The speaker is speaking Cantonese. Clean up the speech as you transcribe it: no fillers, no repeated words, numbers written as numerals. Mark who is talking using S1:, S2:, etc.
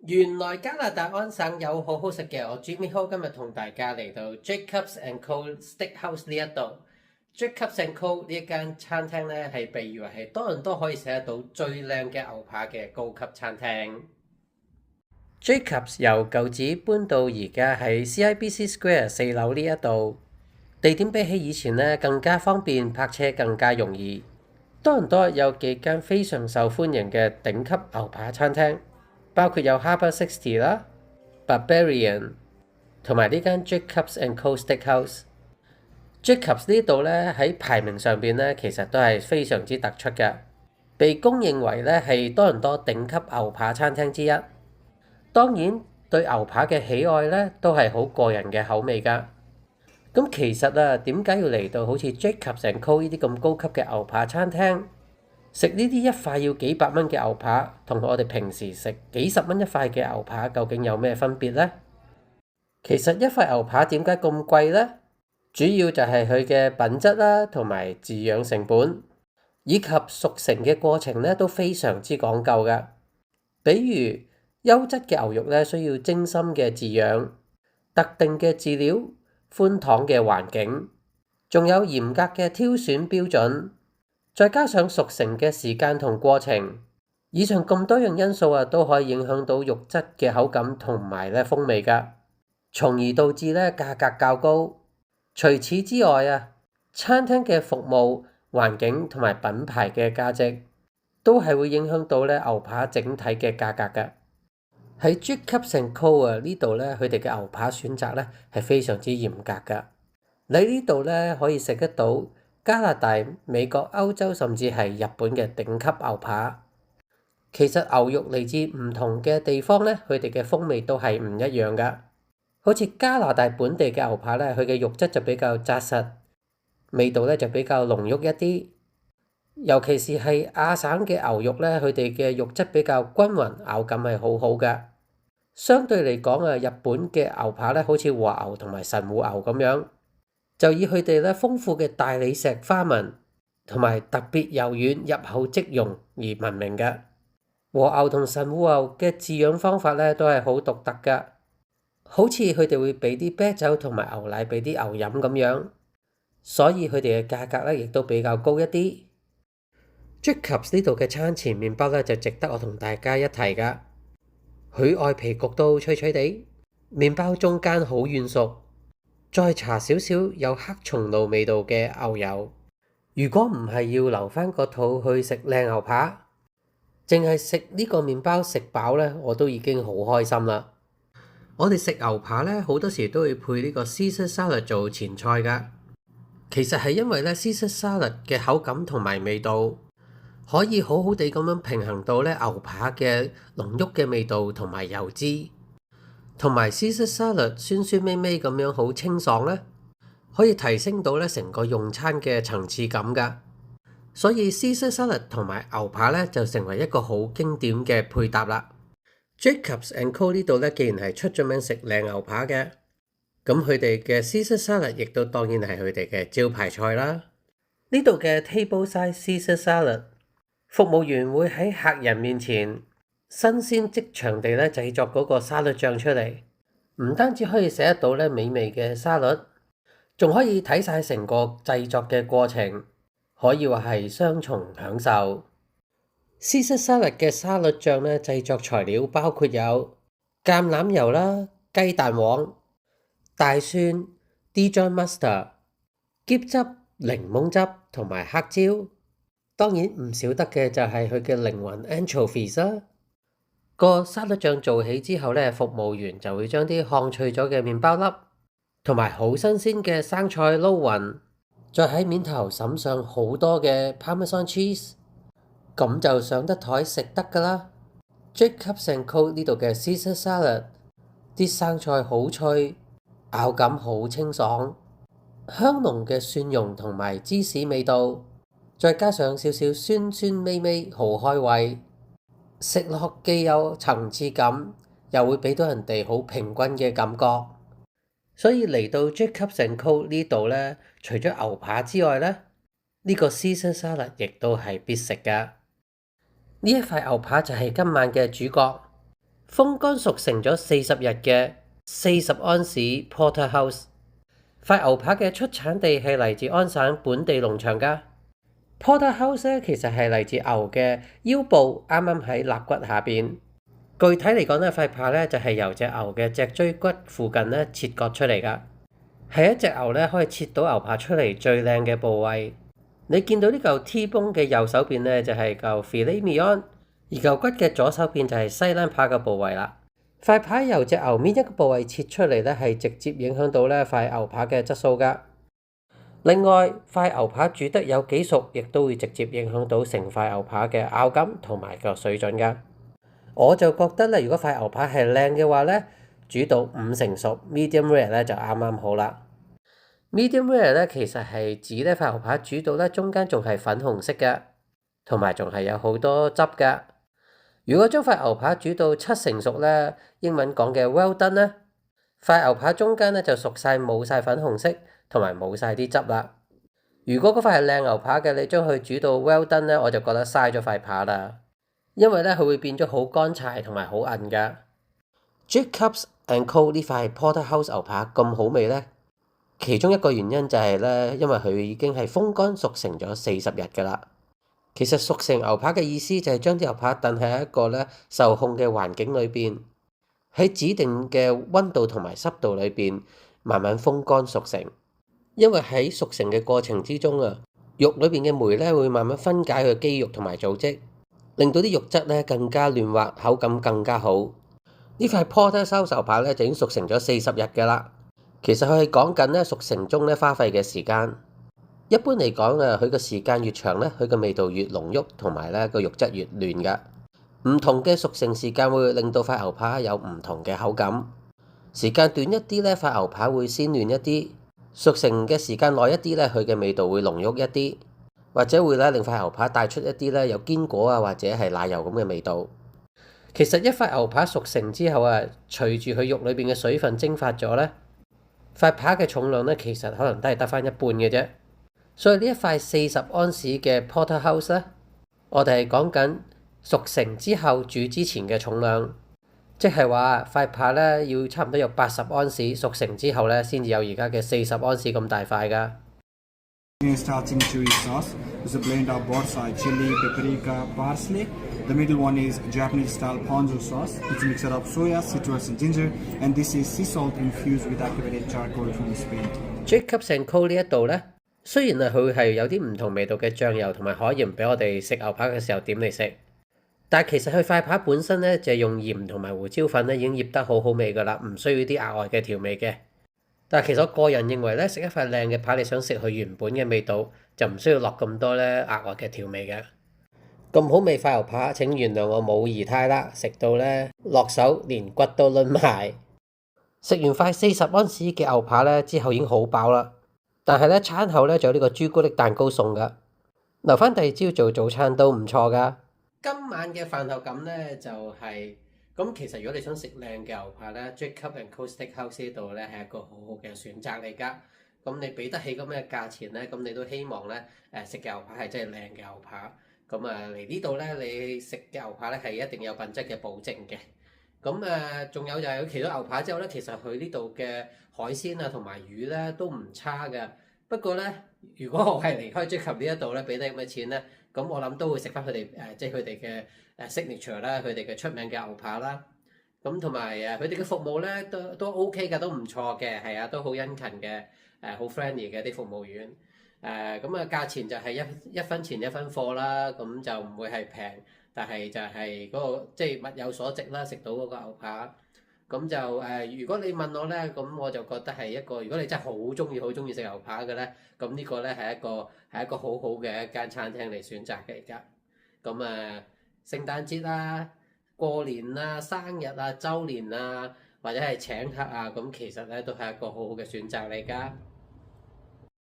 S1: 原來加拿大安省有好好食嘅，我 Jimmy Ho 今日同大家嚟到 Jacobs and Co Steakhouse 呢一度。Jacobs and Co 呢一間餐廳咧，係被譽為係多倫多可以食得到最靚嘅牛扒嘅高級餐廳。Jacobs 由舊址搬到而家喺 CIBC Square 4樓呢一度，地點比起以前咧更加方便，泊車更加容易。多倫多有幾間非常受歡迎嘅頂級牛扒餐廳。包括有 Harbour 60啦、Barbarian 同埋呢間 Jacobs and Co Steakhouse。Jacobs 呢度咧喺排名上邊咧，其實都係非常之突出嘅，被公認為咧係多倫多頂級牛扒餐廳之一。當然對牛扒嘅喜愛咧都係好個人嘅口味㗎。咁其實啊，點解要嚟到好似 Jacobs and Co 呢啲咁高級嘅牛扒餐廳？食呢啲一塊要幾百蚊嘅牛扒，同我哋平時食幾十蚊一塊嘅牛扒，究竟有咩分別呢？其實一塊牛扒點解咁貴呢？主要就係佢嘅品質啦，同埋飼養成本，以及熟成嘅過程咧都非常之講究嘅。比如優質嘅牛肉咧，需要精心嘅飼養、特定嘅飼料、寬敞嘅環境，仲有嚴格嘅挑選標準。再加上熟成嘅時間同過程，以上咁多樣因素啊，都可以影響到肉質嘅口感同埋咧風味㗎，從而導致咧價格較高。除此之外啊，餐廳嘅服務、環境同埋品牌嘅價值，都係會影響到咧牛扒整體嘅價格㗎。喺 Jacobs and Co 啊呢度咧，佢哋嘅牛扒選擇咧係非常之嚴格㗎。你呢度咧可以食得到加拿大、美國、歐洲甚至係日本嘅頂級牛扒。其實牛肉嚟自唔同嘅地方咧，佢哋嘅風味都係唔一樣㗎。好似加拿大本地嘅牛扒咧，佢嘅肉質就比較紮實，味道咧就比較濃郁一啲。尤其是係亞省嘅牛肉咧，佢哋嘅肉質比較均勻，咬感係好好㗎。相對嚟講啊，日本嘅牛扒咧，好似和牛同埋神戶牛咁樣。就以佢哋咧豐富嘅大理石花紋同埋特別柔軟入口即溶而聞名嘅。和牛同神戶牛嘅飼養方法咧都係好獨特㗎，好似佢哋會俾啲啤酒同埋牛奶俾啲牛飲咁樣，所以佢哋嘅價格咧亦都比較高一啲。Jacobs 呢度嘅餐前麵包咧就值得我同大家一提㗎，佢外皮焗到脆脆地，麵包中間好軟熟。再搽少少有黑松露味道嘅牛油。如果唔係要留返個肚去食靚牛扒，淨係食呢個麵包食飽咧，我都已經好開心啦。我哋食牛扒咧，好多時都會配呢個 Caesar salad 做前菜㗎。其實係因為咧 Caesar salad 嘅口感同埋味道，可以好好地咁樣平衡到咧牛扒嘅濃郁嘅味道同埋油脂。同埋 Caesar salad 酸酸味味咁樣好清爽咧，可以提升到咧成個用餐嘅層次感㗎。所以 Caesar salad 同埋牛扒咧就成為一個好經典嘅配搭啦。Jacobs and Co 呢度咧，既然係出咗名食靚牛扒嘅，咁佢哋嘅 Caesar salad 亦都當然係佢哋嘅招牌菜啦。呢度嘅 table size Caesar salad，服務員會喺客人面前新鮮即場地咧製作嗰個沙律醬出嚟，唔單止可以食得到咧美味嘅沙律，仲可以睇晒成個製作嘅過程，可以話係雙重享受。Caesar salad 嘅沙律醬咧製作材料包括有橄欖油啦、雞蛋黃、大蒜、Dijon mustard、喼汁、檸檬汁同埋黑椒，當然唔少得嘅就係佢嘅靈魂 anchovies 啦。個沙律醬做起之後咧，服務員就會將啲烘脆咗嘅麵包粒同埋好新鮮嘅生菜撈勻，再喺面頭灑上好多嘅 Parmesan cheese， 咁就上得台食得㗎啦。Jacobs and Co 呢度嘅 Caesar salad， 啲生菜好脆，咬感好清爽，香濃嘅蒜蓉同埋芝士味道，再加上少少酸酸味味，好開胃。食落既有層次感，又會俾到人哋好平均嘅感覺。所以嚟到 Jacobs and Co 呢度咧，除咗牛扒之外咧，呢個 Caesar salad 亦都係必食㗎。呢一塊牛扒就係今晚嘅主角。風乾熟成咗40日嘅40安士 Porterhouse。塊牛扒嘅出產地係嚟自安省本地農場㗎。Porterhouse 咧其實係嚟自牛嘅腰部，啱啱喺肋骨下邊。具體嚟講呢塊扒咧就係由隻牛嘅脊椎骨附近咧切割出嚟㗎，係一隻牛咧可以切到牛扒出嚟最靚嘅部位。你見到呢嚿 T-bone 嘅右手邊咧就係嚿 filet mignon，而嚿骨嘅左手邊就係西冷扒嘅部位啦。塊扒由隻牛邊一個部位切出嚟咧，係直接影響到呢塊牛扒嘅質素㗎。另外，塊牛扒煮得有幾熟，亦都會直接影響到成塊牛扒嘅咬感同埋個水準㗎。我就覺得咧，如果塊牛扒係靚嘅話咧，煮到5成熟 medium rare 咧就啱啱好啦。medium rare 咧其實係指呢塊牛扒煮到咧中間仲係粉紅色嘅，同埋仲係有好多汁㗎。如果將塊牛扒煮到7成熟咧，英文講嘅 well done 咧，塊牛扒中間咧就熟晒冇晒粉紅色，同埋冇晒啲汁啦。如果嗰塊係靚牛扒嘅，你將佢煮到 well done 咧，我就覺得嘥咗塊扒啦，因為咧佢會變咗好乾柴同埋好韌㗎。Jacobs and Co 呢塊 Porterhouse 牛扒咁好味咧，其中一個原因就係咧，因為佢已經係風乾熟成咗40日㗎啦。其實熟成牛扒嘅意思就係將啲牛扒燉喺一個咧受控嘅環境裏邊，喺指定嘅溫度同埋濕度裏邊慢慢風乾熟成。因為喺熟成嘅過程之中啊，肉裏邊嘅酶咧會慢慢分解佢肌肉同埋組織，令到啲肉質咧更加嫩滑，口感更加好。呢塊 Porterhouse 牛扒咧就已經熟成咗40日㗎啦。其實佢係講緊咧熟成中咧花費嘅時間。一般嚟講啊，佢個時間越長咧，佢個味道越濃郁，同埋咧個肉質越嫩㗎。唔同嘅熟成時間會令到塊牛扒有唔同嘅口感。時間短一啲咧，塊牛扒會鮮嫩一啲；熟成嘅時間耐一啲咧，佢嘅味道會濃郁一啲，或者會咧令塊牛扒帶出一啲咧有堅果啊或者係奶油咁嘅味道。其實一塊牛扒熟成之後啊，隨住佢肉裏邊嘅水分蒸發咗咧，塊扒嘅重量咧其實可能都係得返一半嘅啫。所以呢一塊40安士嘅 Porterhouse 咧，我哋係講緊熟成之後煮之前嘅重量，即係話塊扒咧要差唔多有80安士，熟成之後咧先至有而家嘅40安士咁大塊㗎。
S2: Starting chewy sauce is a blend of both sides chili, paprika, parsley. The middle one is Japanese style ponzu sauce. It's a mixture of soya, citrus, and ginger. And this is sea salt infused with activated charcoal from Spain.
S1: Jacobs and Co 呢一度咧，雖然佢係有啲唔同味道嘅醬油同埋海鹽俾我哋食牛扒嘅時候點嚟食，但係其實佢塊扒本身咧就係用鹽同埋胡椒粉咧已經醃得好好味㗎啦，唔需要啲額外嘅調味嘅。但係其實我個人認為咧，食一塊靚嘅扒，你想食佢原本嘅味道，就唔需要落咁多咧額外嘅調味嘅。咁好味塊牛扒，請原諒我冇儀態啦，食到咧落手連骨都攆埋。食完塊40安士嘅牛扒咧之後已經好飽啦，但係咧餐後咧仲有呢個朱古力蛋糕送㗎，留翻第二朝做早餐都唔錯㗎。今晚嘅飯後感咧就係。咁其實如果你想食靚嘅牛扒咧，Jacobs and Co Steakhouse 呢度咧係一個好好嘅選擇嚟㗎。咁你俾得起咁嘅價錢咧，咁你都希望咧食嘅牛扒係真係靚嘅牛扒。咁嚟呢度咧，你食嘅牛扒咧係一定有品質嘅保證嘅。咁仲有就係佢除咗牛扒之後咧，其實佢呢度嘅海鮮啊同埋魚咧都唔差㗎。不過咧，如果我係離開 Jacobs 呢一度咧，俾得咁嘅錢咧，咁我諗都會食翻佢哋即係佢哋嘅signature 啦，佢哋嘅出名嘅牛扒啦。咁同埋佢哋嘅服務咧都 OK 㗎，都唔錯嘅，係啊，都好殷勤嘅，好 friendly 嘅啲服務員。價錢就係一分錢一分貨啦，咁就唔會係平，但係就係嗰個即係物有所值啦，食到嗰個牛扒。咁就如果你問我咧，咁我就覺得係一個，如果你真係好中意食牛扒嘅咧，咁呢個咧係一個好好嘅一間餐廳嚟選擇嘅而家。咁聖誕節啊、過年啊、生日啊、週年啊，或者係請客啊，咁其實咧都係一個好好嘅選擇嚟㗎。